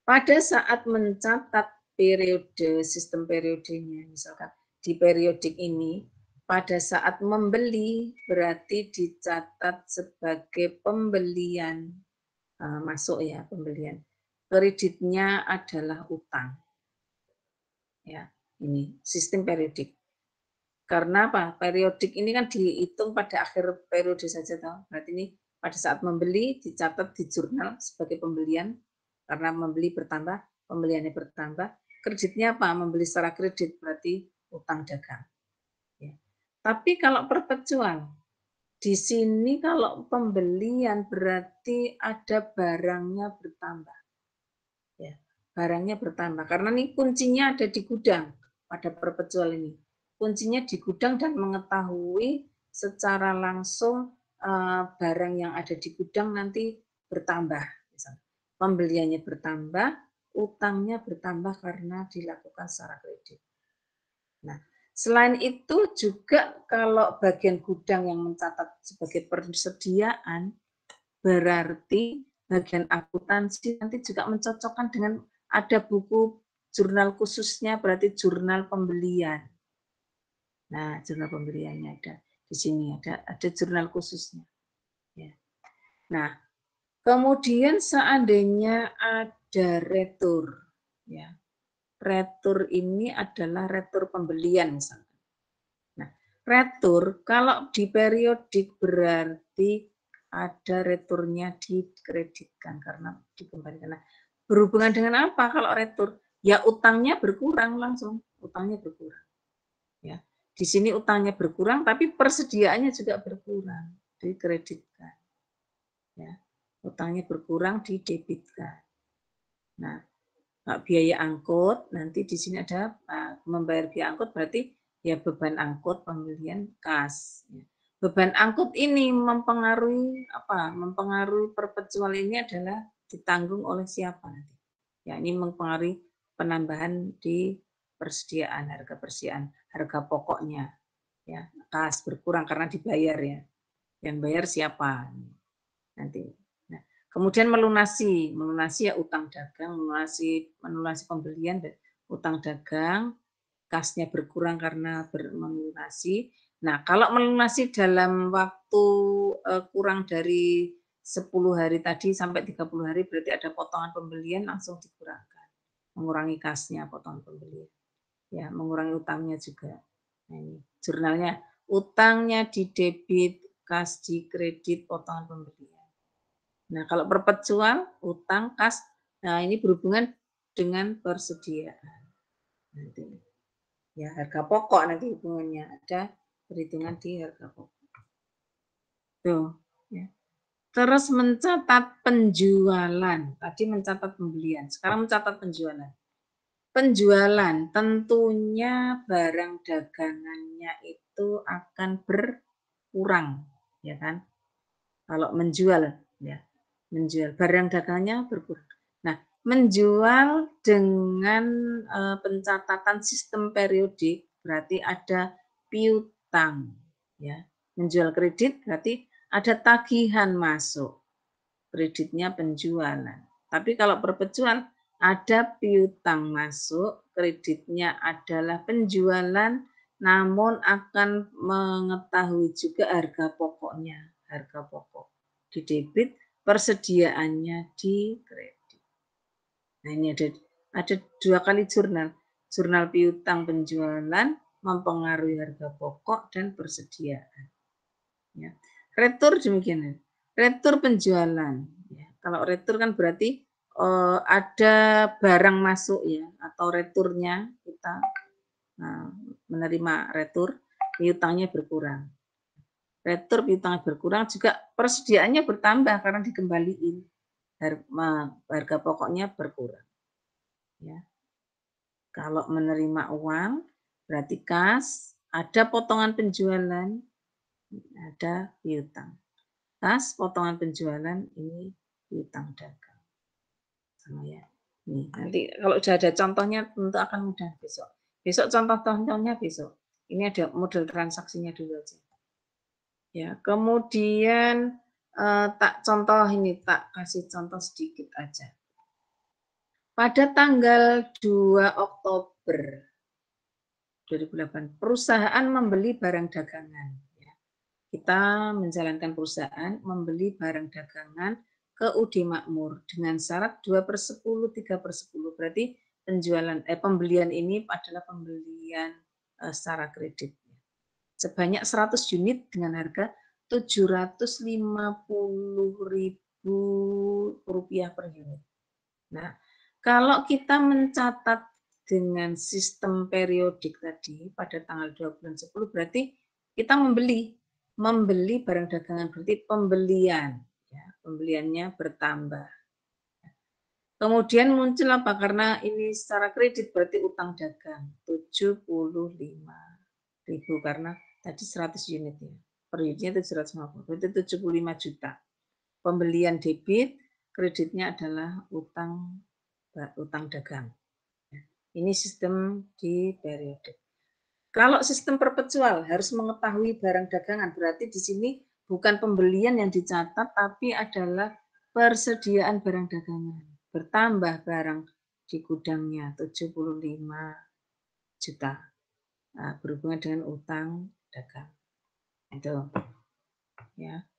Pada saat mencatat periode, sistem periodenya, misalkan di periodik ini, pada saat membeli berarti dicatat sebagai pembelian, masuk ya, pembelian. Kreditnya adalah utang. Ya, ini sistem periodik. Karena apa? Periodik ini kan dihitung pada akhir periode saja, toh. Berarti ini pada saat membeli dicatat di jurnal sebagai pembelian karena membeli bertambah, pembeliannya bertambah. Kreditnya apa? Membeli secara kredit berarti utang dagang. Ya. Tapi kalau perpetual, di sini kalau pembelian berarti ada barangnya bertambah. Ya, barangnya bertambah karena ini kuncinya ada di gudang pada perpetual ini. Kuncinya di gudang dan mengetahui secara langsung barang yang ada di gudang nanti bertambah. Pembeliannya bertambah, utangnya bertambah karena dilakukan secara kredit. Nah, selain itu juga kalau bagian gudang yang mencatat sebagai persediaan, berarti bagian akuntansi nanti juga mencocokkan dengan ada buku jurnal khususnya berarti jurnal pembelian. Nah, jurnal pembeliannya ada di sini, ada jurnal khususnya. Ya. Nah, kemudian seandainya ada retur, ya, retur ini adalah retur pembelian misalnya. Nah, retur kalau di periodik berarti ada returnya dikreditkan karena dikembalikan. Nah, berhubungan dengan apa kalau retur? Ya utangnya berkurang langsung, utangnya berkurang. Ya, di sini utangnya berkurang, tapi persediaannya juga berkurang, dikreditkan. Ya, utangnya berkurang, didebitkan. Nah, biaya angkut nanti di sini ada membayar biaya angkut berarti ya beban angkut pembelian kas. Ya. Beban angkut ini mempengaruhi apa? Mempengaruhi perpetual ini adalah ditanggung oleh siapa nanti? Ya, ini mempengaruhi penambahan di persediaan, harga persediaan, harga pokoknya. Ya, kas berkurang karena dibayar ya. Yang bayar siapa? Nanti. Nah, kemudian melunasi ya utang dagang, melunasi pembelian dan utang dagang, kasnya berkurang karena melunasi. Nah, kalau melunasi dalam waktu kurang dari 10 hari tadi sampai 30 hari berarti ada potongan pembelian langsung dikurangkan. Mengurangi kasnya potongan pembelian. Ya, mengurangi utangnya juga. Nah, ini jurnalnya utangnya di debit, kas di kredit, potongan pembelian. Nah, kalau perpetual, utang, kas, nah ini berhubungan dengan persediaan. Nanti. Ya, harga pokok nanti hubungannya. Ada perhitungan di harga pokok. Tuh, ya. Terus mencatat penjualan. Tadi mencatat pembelian, sekarang mencatat penjualan. Penjualan tentunya barang dagangannya itu akan berkurang, ya kan? Kalau menjual, ya, menjual barang dagangannya berkurang. Nah, menjual dengan pencatatan sistem periodik berarti ada piutang, ya. Menjual kredit berarti ada tagihan masuk, kreditnya penjualan. Tapi kalau perpetual ada piutang masuk, kreditnya adalah penjualan, namun akan mengetahui juga harga pokoknya, harga pokok di debit, persediaannya di kredit. Nah, ini ada 2 kali jurnal piutang penjualan mempengaruhi harga pokok dan persediaan. Ya. Retur demikian. Retur penjualan. Ya. Kalau retur kan berarti ada barang masuk ya atau returnya kita menerima retur, piutangnya berkurang. Retur piutangnya berkurang juga persediaannya bertambah karena dikembaliin. Harga pokoknya berkurang. Ya. Kalau menerima uang berarti kas, ada potongan penjualan, ada piutang. Kas potongan penjualan ini piutang dagang. Sama ya. Nih, nanti kalau sudah ada contohnya tentu akan mudah besok. Besok contoh-contohnya besok. Ini ada model transaksinya dulu aja. Ya, kemudian tak kasih contoh sedikit aja. Pada tanggal 2 Oktober 2008, perusahaan membeli barang dagangan. Kita menjalankan perusahaan membeli barang dagangan ke UD Makmur dengan syarat 2/10, 3/10. Berarti pembelian ini adalah pembelian secara kredit. Sebanyak 100 unit dengan harga Rp750.000 per unit. Nah, kalau kita mencatat dengan sistem periodik tadi pada tanggal 2 bulan 10 berarti kita membeli barang dagangan berarti pembelian, ya, pembeliannya bertambah. Kemudian muncul apa? Karena ini secara kredit berarti utang dagang 75.000 karena tadi 100 unit ya. Per unitnya 750, berarti 75 juta. Pembelian debit, kreditnya adalah utang dagang. Ini sistem di periodik. Kalau sistem perpetual harus mengetahui barang dagangan, berarti di sini bukan pembelian yang dicatat, tapi adalah persediaan barang dagangan. Bertambah barang di gudangnya 75 juta. Nah, berhubungan dengan utang dagang. Itu. Ya.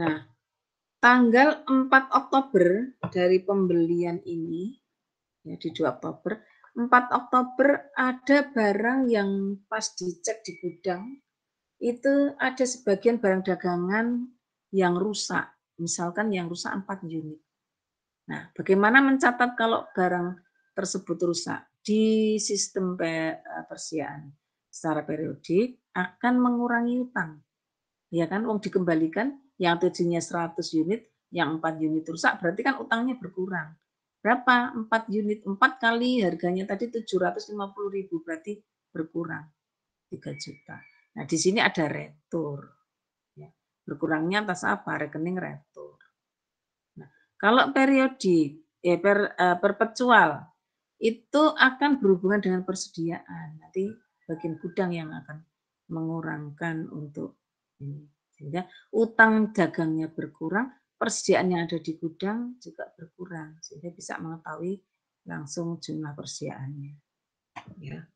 Nah, tanggal 4 Oktober dari pembelian ini, ya di 2 Oktober, 4 Oktober ada barang yang pas dicek di gudang, itu ada sebagian barang dagangan yang rusak. Misalkan yang rusak 4 unit. Nah, bagaimana mencatat kalau barang tersebut rusak? Di sistem persiaan secara periodik akan mengurangi utang. Ya kan, uang dikembalikan yang tujuannya 100 unit, yang 4 unit rusak, berarti kan utangnya berkurang. Berapa? 4 unit, 4 kali harganya tadi 750.000, berarti berkurang 3 juta. Nah, di sini ada retur. Ya. Berkurangnya atas apa? Rekening retur. Nah, kalau periodik, perpetual, itu akan berhubungan dengan persediaan. Nanti bagian gudang yang akan mengurangkan untuk ini. Sehingga utang dagangnya berkurang, persediaan yang ada di gudang juga berkurang. Sehingga bisa mengetahui langsung jumlah persediaannya. Ya.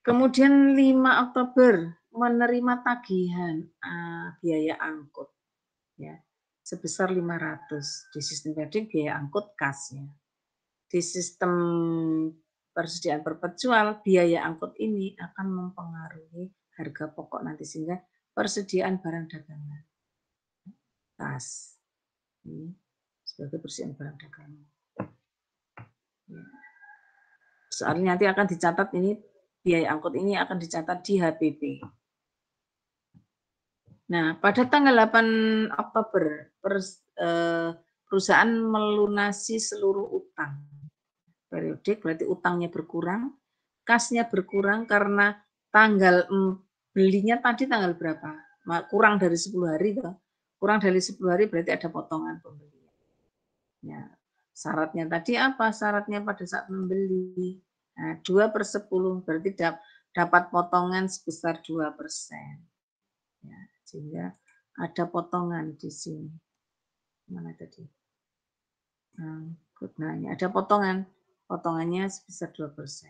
Kemudian 5 Oktober menerima tagihan biaya angkut. Ya, sebesar 500 di sistem periodik biaya angkut kas ya. Di sistem persediaan perpetual biaya angkut ini akan mempengaruhi harga pokok nanti sehingga persediaan barang dagangan kas ini sebagai persediaan barang dagangan. Ya. Soalnya nanti akan dicatat ini biaya angkut ini akan dicatat di HPP. Nah, pada tanggal 8 Oktober perusahaan melunasi seluruh utang. Periodik berarti utangnya berkurang, kasnya berkurang karena tanggal belinya tadi tanggal berapa? Kurang dari 10 hari toh. Kurang dari 10 hari berarti ada potongan pembelian. Ya. Syaratnya tadi apa? Syaratnya pada saat membeli. Nah, 2/10 berarti dapat potongan sebesar 2%. Ya, sehingga ada potongan di sini. Mana tadi? Nah, ini ada potongan. Potongannya sebesar 2%.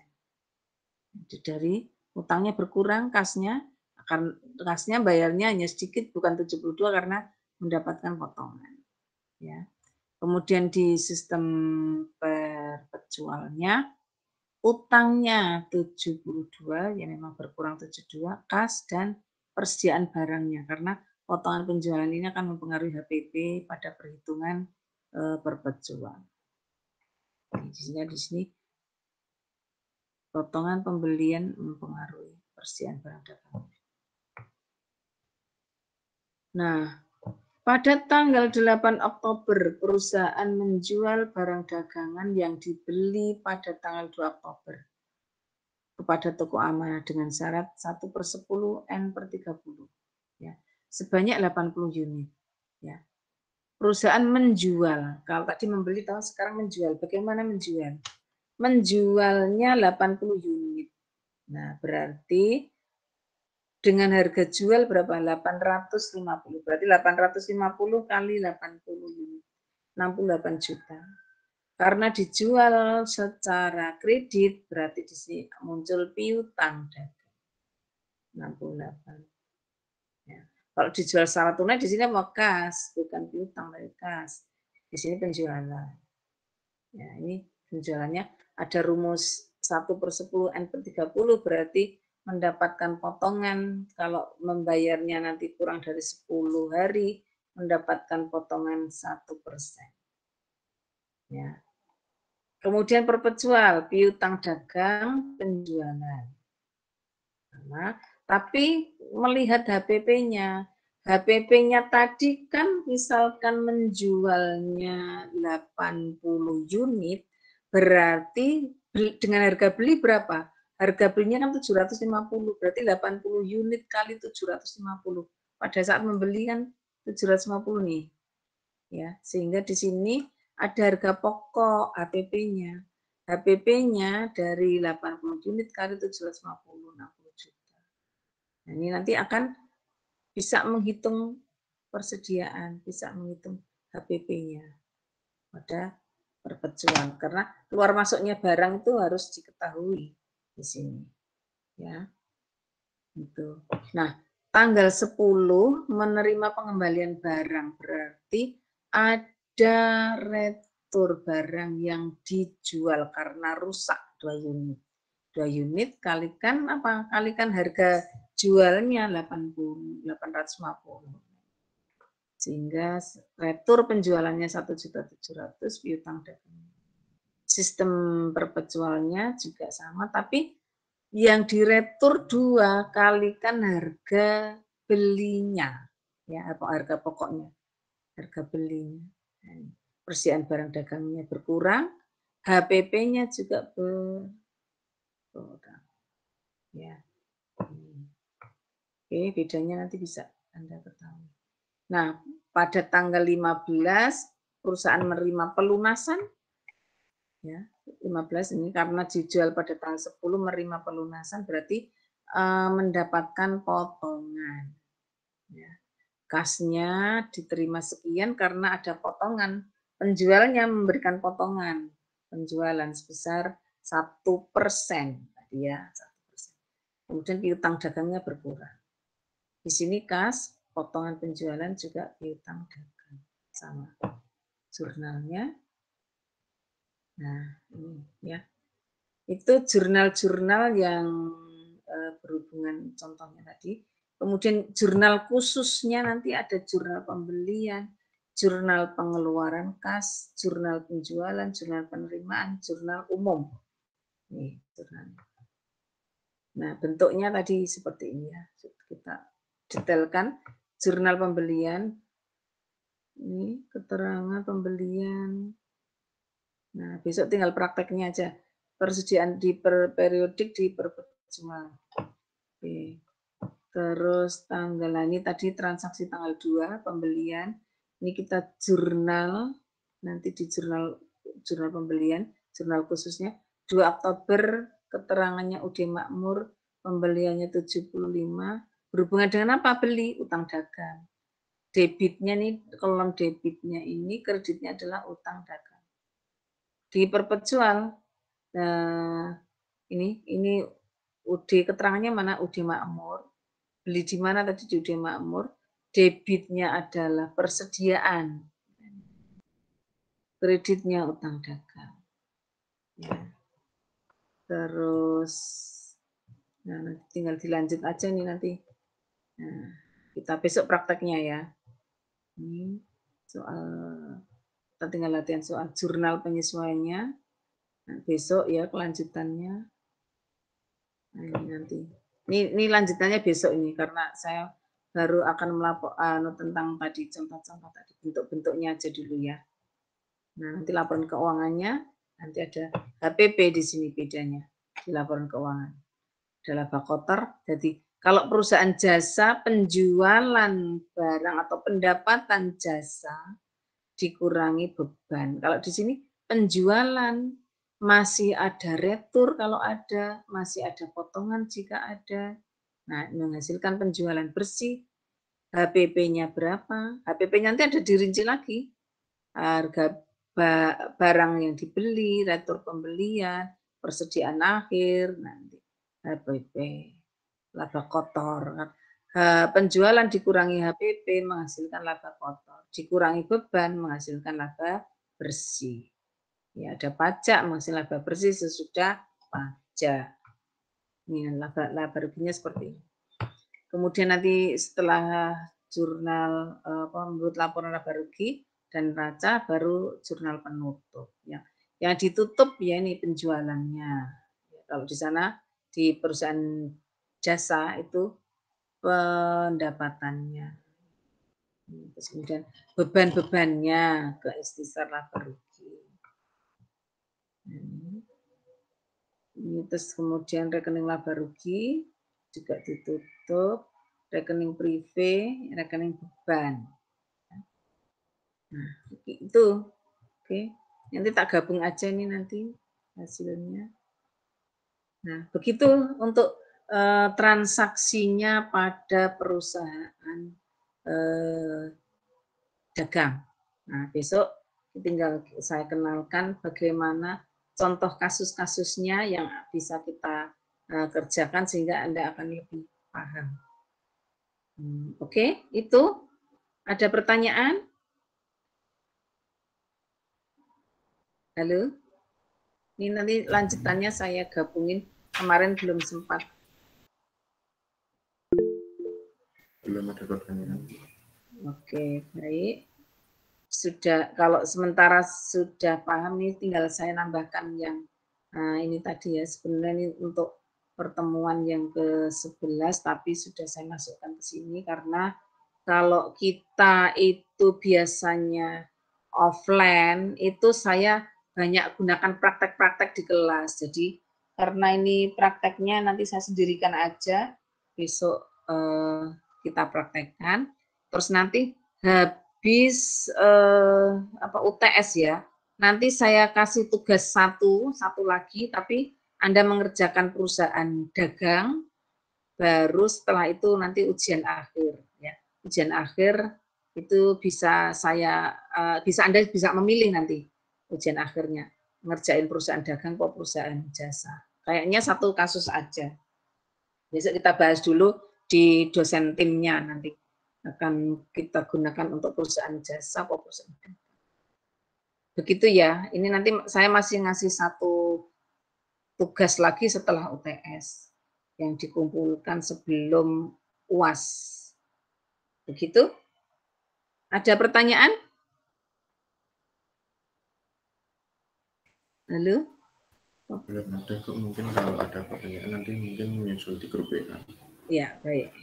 Dari utangnya berkurang, kasnya bayarnya hanya sedikit, bukan 72 karena mendapatkan potongan. Ya. Kemudian di sistem perpetualnya, utangnya 72, ya memang berkurang 72, kas dan persediaan barangnya, karena potongan penjualan ini akan mempengaruhi HPP pada perhitungan perpetual. Di sini potongan pembelian mempengaruhi persediaan barang dagangan. Nah, pada tanggal 8 Oktober perusahaan menjual barang dagangan yang dibeli pada tanggal 2 Oktober kepada toko amanah dengan syarat 1/10 N/30. Ya, sebanyak 80 unit. Ya. Perusahaan menjual, kalau tadi membeli tahu sekarang menjual. Bagaimana menjual? Menjualnya 80 unit. Nah, berarti dengan harga jual berapa? 850. Berarti 850 kali 80 unit. 68 juta. Karena dijual secara kredit, berarti di sini muncul piutang dagang. 68. Ya. Kalau dijual secara tunai di sini mau kas, bukan piutang tapi kas. Di sini penjualan. Ya, ini penjualannya ada rumus 1/10 N/30 berarti mendapatkan potongan kalau membayarnya nanti kurang dari 10 hari mendapatkan potongan 1%. Ya. Kemudian perpetual, piutang dagang, penjualan. Nah, tapi melihat HPP-nya. HPP-nya tadi kan misalkan menjualnya 80 unit, berarti dengan harga beli berapa? Harga belinya kan 750, berarti 80 unit kali 750. Pada saat membeli kan 750 nih. Ya, sehingga di sini ada harga pokok HPP-nya. HPP-nya dari 80 unit kali 750, 60 juta. Nah, ini nanti akan bisa menghitung persediaan, bisa menghitung HPP-nya. pada perpecuan karena keluar masuknya barang itu harus diketahui di sini ya. Itu. Nah, tanggal 10 menerima pengembalian barang berarti ada retur barang yang dijual karena rusak 2 unit. 2 unit kalikan apa? Kalikan harga jualnya 850. Sehingga retur penjualannya 1.700.000 piutang dagang. Sistem perpecualnya juga sama, tapi yang diretur 2 kalikan harga belinya, ya atau harga pokoknya, harga belinya. Persediaan barang dagangnya berkurang, HPP-nya juga berkurang. Ya. Oke, bedanya nanti bisa Anda ketahui. Nah, pada tanggal 15 perusahaan menerima pelunasan ya, 15 ini karena dijual pada tanggal 10 menerima pelunasan berarti mendapatkan potongan. Ya. Kasnya diterima sekian karena ada potongan. Penjualnya memberikan potongan penjualan sebesar 1%. Ya, 1%. Kemudian piutang dagangnya berkurang. Di sini kas, potongan penjualan juga piutang dagang. Sama. Jurnalnya. Nah, ini ya. Itu jurnal-jurnal yang berhubungan contohnya tadi. Kemudian jurnal khususnya nanti ada jurnal pembelian, jurnal pengeluaran kas, jurnal penjualan, jurnal penerimaan, jurnal umum. Nih, jurnal. Nah, bentuknya tadi seperti ini ya. Kita detailkan jurnal pembelian. Ini keterangan pembelian. Nah, besok tinggal prakteknya aja. Persediaan di periodik di perpecuan. Oke. Terus tanggal ini tadi transaksi tanggal 2 pembelian. Ini kita jurnal nanti di jurnal pembelian, jurnal khususnya 2 Oktober keterangannya UD Makmur, pembeliannya 75, berhubungan dengan apa? Beli, utang dagang. Debitnya nih, kolom debitnya ini kreditnya adalah utang dagang. Di perpecual ini UD keterangannya mana? UD Makmur. Beli di mana tadi di UD Makmur? Debitnya adalah persediaan. Kreditnya utang dagang. Ya. Terus nah, nanti tinggal dilanjut aja nih nanti. Nah, kita besok prakteknya ya. Ini soal kita tinggal latihan soal jurnal penyesuaiannya. Nah, besok ya kelanjutannya. Nah, ini nanti. Ini lanjutannya besok ini karena saya baru akan melapor tentang tadi contoh-contoh tadi bentuk-bentuknya aja dulu ya. Nah, nanti laporan keuangannya nanti ada HPP di sini bedanya di laporan keuangan. Ada laba kotor. Jadi kalau perusahaan jasa penjualan barang atau pendapatan jasa dikurangi beban. Kalau di sini penjualan masih ada retur kalau ada, masih ada potongan jika ada. Nah, menghasilkan penjualan bersih. HPP-nya berapa? HPP-nya nanti ada dirinci lagi. Harga barang yang dibeli, retur pembelian, persediaan akhir, nanti HPP, laba kotor. Penjualan dikurangi HPP menghasilkan laba kotor, dikurangi beban menghasilkan laba bersih. Ya, ada pajak menghasilkan laba bersih sesudah pajak. Ini laba ruginya seperti ini. Kemudian nanti setelah jurnal membuat laporan laba rugi dan neraca baru jurnal penutup. Yang ditutup ya ini penjualannya. Kalau di sana di perusahaan jasa itu pendapatannya. Terus kemudian beban-bebannya ke istisar laba rugi. Ini terus kemudian rekening laba rugi juga ditutup, rekening prive, rekening beban. Nah, itu. Oke. Nanti tak gabung aja ini nanti hasilnya. Nah, begitu untuk transaksinya pada perusahaan dagang. Nah, besok tinggal saya kenalkan bagaimana contoh kasus-kasusnya yang bisa kita kerjakan sehingga Anda akan lebih paham. Oke, itu ada pertanyaan? Halo? Ini nanti lanjutannya saya gabungin, kemarin belum sempat. Belum ada pertanyaan. Oke, baik. Sudah, kalau sementara sudah paham nih, tinggal saya nambahkan yang ini tadi ya, sebenarnya ini untuk pertemuan yang ke-11, tapi sudah saya masukkan ke sini karena kalau kita itu biasanya offline, itu saya banyak gunakan praktek-praktek di kelas. Jadi karena ini prakteknya nanti saya sendirikan aja, besok kita praktekkan. Terus nanti habis UTS ya, nanti saya kasih tugas satu lagi, tapi Anda mengerjakan perusahaan dagang, baru setelah itu nanti ujian akhir ya. Ujian akhir itu bisa Anda bisa memilih nanti ujian akhirnya ngerjain perusahaan dagang atau perusahaan jasa. Kayaknya satu kasus aja. Besok kita bahas dulu di dosen timnya, nanti akan kita gunakan untuk perusahaan jasa atau perusahaan dagang. Begitu ya. Ini nanti saya masih ngasih satu tugas lagi setelah UTS yang dikumpulkan sebelum UAS. Begitu? Ada pertanyaan? Halo? Belum ada kok, mungkin kalau ada pertanyaan nanti mungkin menyusul di grup WA. Ya, baik.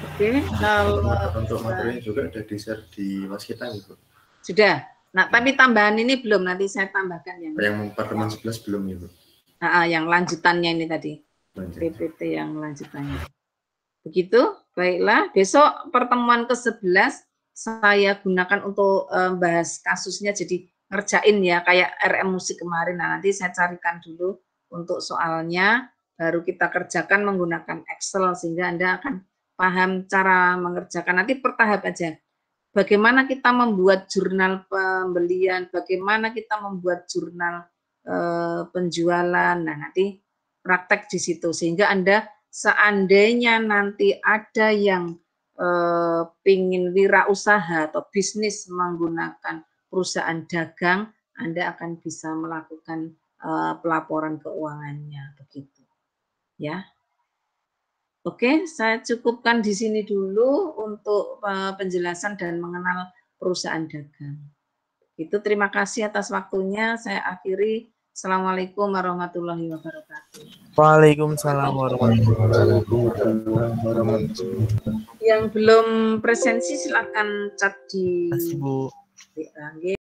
Oke, kalau untuk materinya juga ada di-share di waskita Ibu. Sudah. Nah, tapi tambahan ini belum, nanti saya tambahkan yang pertemuan 11 belum Ibu. Yang lanjutannya ini tadi. PPT yang lanjutannya. Begitu, baiklah. Besok pertemuan ke-11 saya gunakan untuk bahas kasusnya, jadi ngerjain ya, kayak RM musik kemarin. Nah, nanti saya carikan dulu untuk soalnya, baru kita kerjakan menggunakan Excel, sehingga Anda akan paham cara mengerjakan. Nanti per tahap aja. Bagaimana kita membuat jurnal pembelian, bagaimana kita membuat jurnal penjualan. Nah, nanti praktek di situ, sehingga Anda seandainya nanti ada yang pingin wirausaha atau bisnis menggunakan perusahaan dagang, Anda akan bisa melakukan pelaporan keuangannya, begitu. Ya. Oke, saya cukupkan di sini dulu untuk penjelasan dan mengenal perusahaan dagang. Itu, terima kasih atas waktunya. Saya akhiri. Assalamualaikum warahmatullahi wabarakatuh. Waalaikumsalam warahmatullahi Yang belum presensi silakan chat di wabarakatuh. WA.